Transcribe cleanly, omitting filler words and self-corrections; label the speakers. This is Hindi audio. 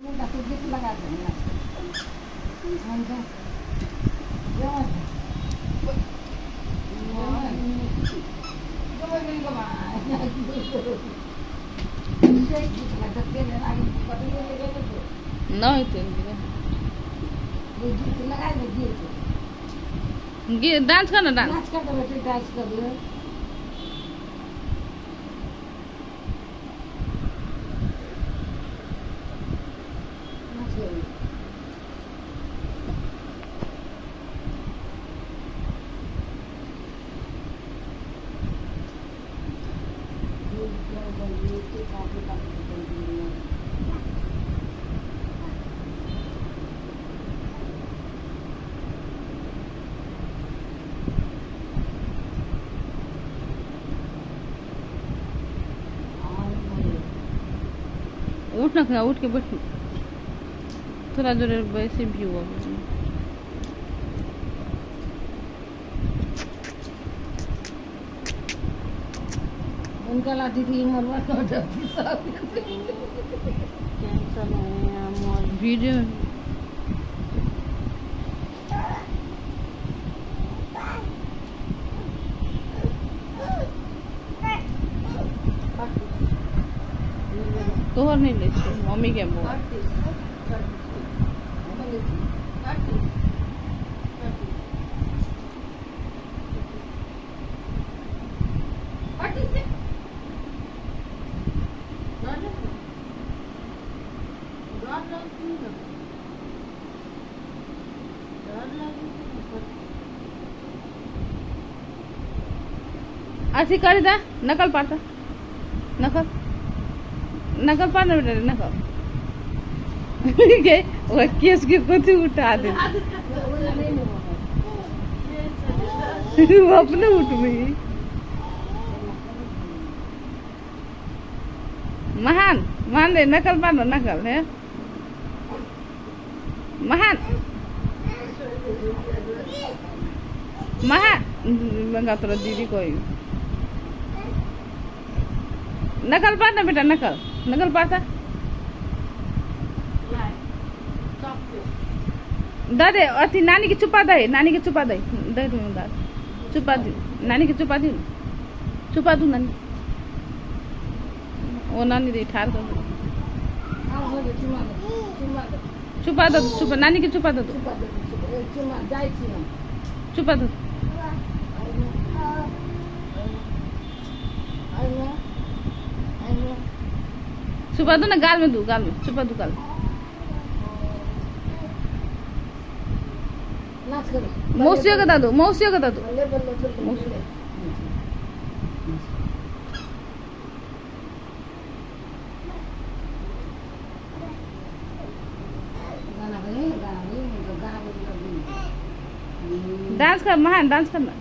Speaker 1: गीत लगा देंगे
Speaker 2: नहीं तो डांस करना डांस
Speaker 1: कर
Speaker 2: उठना उठ के बैठ थोड़ा जोर वैसे भी हुआ
Speaker 1: उनका लाठी थी मरवा
Speaker 2: वीडियो तोहर नहीं ले मम्मी के बोल ऐसी कर दा नकल पाता नकल नकल पाना बेटा नकल वो केस के कुछ उठा दे वो अपने उठ में महान मान ले नकल पाना नकल है महान महान मंगा तोरा दीदी कोई नकल पाता बेटा नकल नकल पाता दे अति नानी की चुपा दे नानी की चुपा दे दे चुपा दी नानी की चुपा दी चुपा दू नानी वो नानी दे ठार कर चुपा दो चुपा नानी की चुपा दो चुपा दो चुपा दो ना गाल में दू गाल में चुपा दू गाल मौसिया का दादू मौसिया का दादू डांस कर महान डांस करना